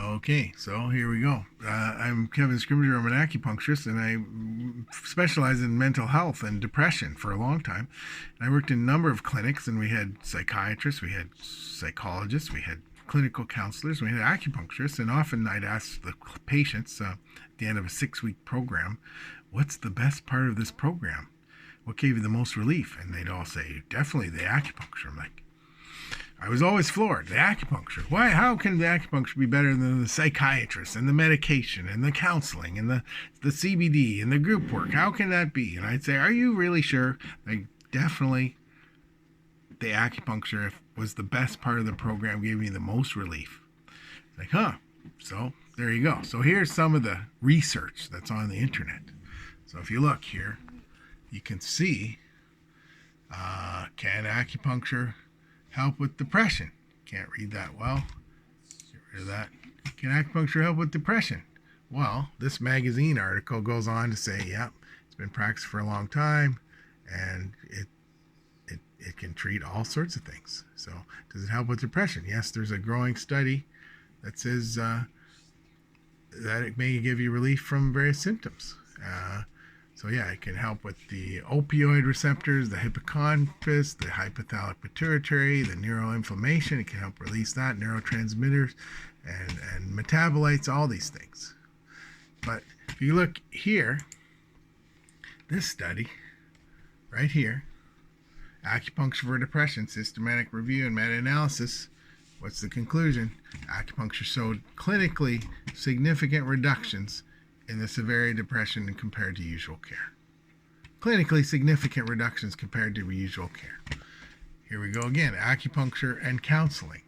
Okay, so here we go. I'm Kevin Scrimger. I'm an acupuncturist, and I specialize in mental health and depression for a long time. And I worked in a number of clinics, and we had psychiatrists, we had psychologists, we had clinical counselors, we had acupuncturists, and often I'd ask the patients at the end of a 6-week program, what's the best part of this program? What gave you the most relief? And they'd all say, definitely the acupuncture. I'm like, I was always floored. The acupuncture. Why? How can the acupuncture be better than the psychiatrist and the medication and the counseling and the CBD and the group work? How can that be? And I'd say, are you really sure? Like, definitely the acupuncture was the best part of the program, gave me the most relief. It's like, huh. So there you go. So here's some of the research that's on the internet. So if you look here, you can see, can acupuncture help with depression? Can't read that well. Get rid of that. Can acupuncture help with depression? Well, this magazine article goes on to say, yeah, it's been practiced for a long time, and it can treat all sorts of things. So, does it help with depression? Yes, there's a growing study that says that it may give you relief from various symptoms. So yeah, it can help with the opioid receptors, the hippocampus, the hypothalamic pituitary, the neuroinflammation. It can help release that, neurotransmitters and metabolites, all these things. But if you look here, this study right here, acupuncture for depression, systematic review and meta-analysis, what's the conclusion? Acupuncture showed clinically significant reductions in the severity of depression compared to usual care. Clinically significant reductions compared to usual care. Here we go again, acupuncture and counseling.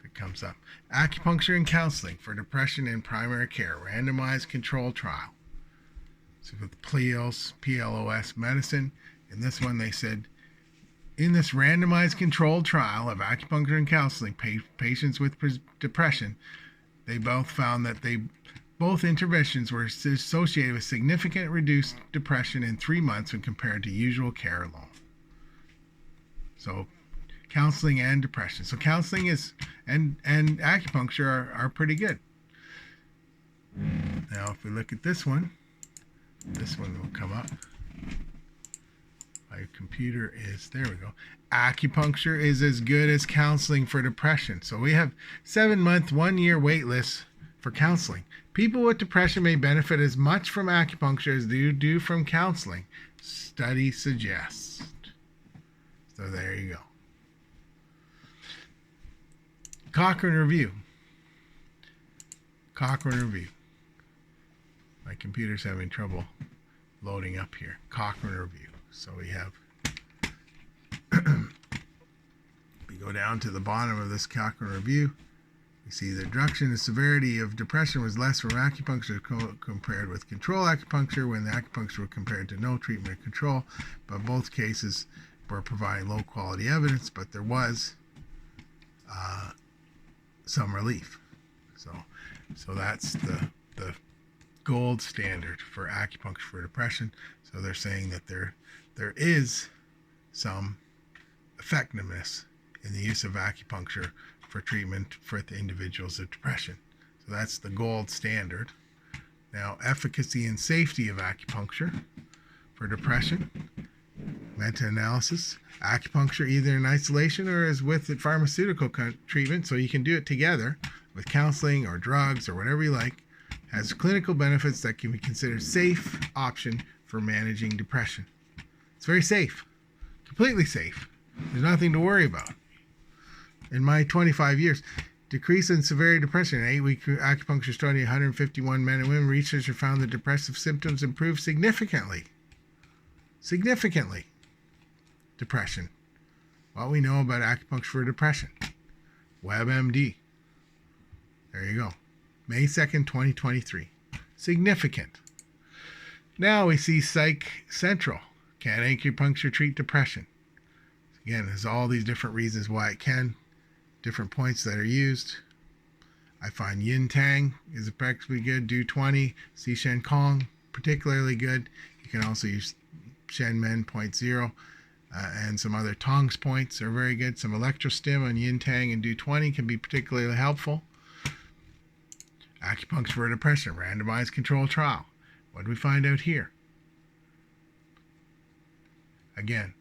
It comes up. Acupuncture and counseling for depression in primary care, randomized control trial. So with PLOS medicine. In this one they said, in this randomized controlled trial of acupuncture and counseling, patients with depression, they both found that both interventions were associated with significant reduced depression in 3 months when compared to usual care alone. So counseling and depression. So counseling is and acupuncture are pretty good. Now if we look at this one will come up. My computer is, there we go. Acupuncture is as good as counseling for depression. So we have 7-month, 1-year wait lists for counseling. People with depression may benefit as much from acupuncture as they do from counseling, study suggests. So there you go. Cochrane Review. My computer's having trouble loading up here. Cochrane Review. So we have, we go down to the bottom of this Cochrane Review. We see the reduction in severity of depression was less from acupuncture compared with control acupuncture when the acupuncture was compared to no treatment or control. But both cases were providing low quality evidence, but there was some relief. So that's the gold standard for acupuncture for depression. So they're saying that there is some effectiveness in the use of acupuncture for treatment for the individuals of depression. So that's the gold standard. Now, efficacy and safety of acupuncture for depression. Meta-analysis. Acupuncture either in isolation or as with pharmaceutical treatment, so you can do it together with counseling or drugs or whatever you like, has clinical benefits that can be considered safe option for managing depression. It's very safe, completely safe. There's nothing to worry about. In my 25 years, decrease in severity of depression. In an 8-week acupuncture study, 151 men and women, researchers found that depressive symptoms improved significantly. Depression. What we know about acupuncture for depression. WebMD. There you go. May 2nd, 2023. Significant. Now we see Psych Central. Can acupuncture treat depression? Again, there's all these different reasons why it can. Different points that are used. I find Yin Tang is practically good. Do 20. Si Shen Kong, particularly good. You can also use Shen Men 0.0 and some other Tongs points are very good. Some electrostim on Yin Tang and Do 20 can be particularly helpful. Acupuncture for depression, randomized controlled trial. What did we find out here? Again,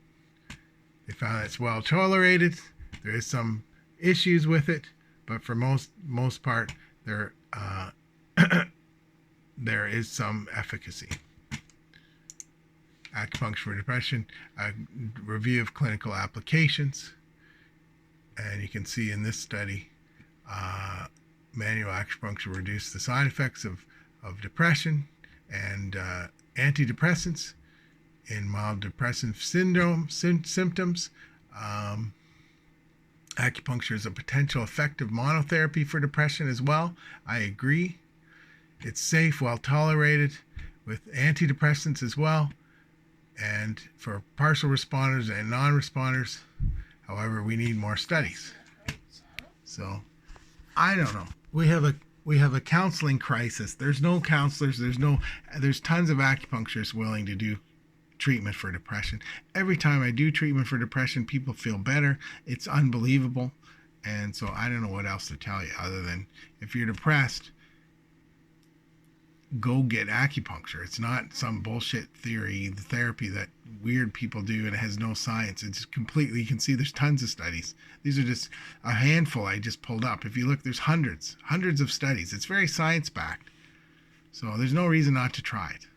they found it's well tolerated. There is some issues with it, but for most part, there there is some efficacy. Acupuncture for depression, a review of clinical applications, and you can see in this study, manual acupuncture reduced the side effects of depression and antidepressants in mild depressive symptoms. Acupuncture is a potential effective monotherapy for depression as well. I agree. It's safe, well tolerated with antidepressants as well, and for partial responders and non-responders. However, we need more studies. So I don't know. We have a counseling crisis. There's no counselors. There's tons of acupuncturists willing to do treatment for depression. Every time I do treatment for depression, people feel better. It's unbelievable. And so I don't know what else to tell you other than if you're depressed, go get acupuncture. It's not some bullshit therapy that weird people do, and it has no science. It's completely, you can see there's tons of studies. These are just a handful I just pulled up. If you look, there's hundreds of studies. It's very science-backed. So there's no reason not to try it.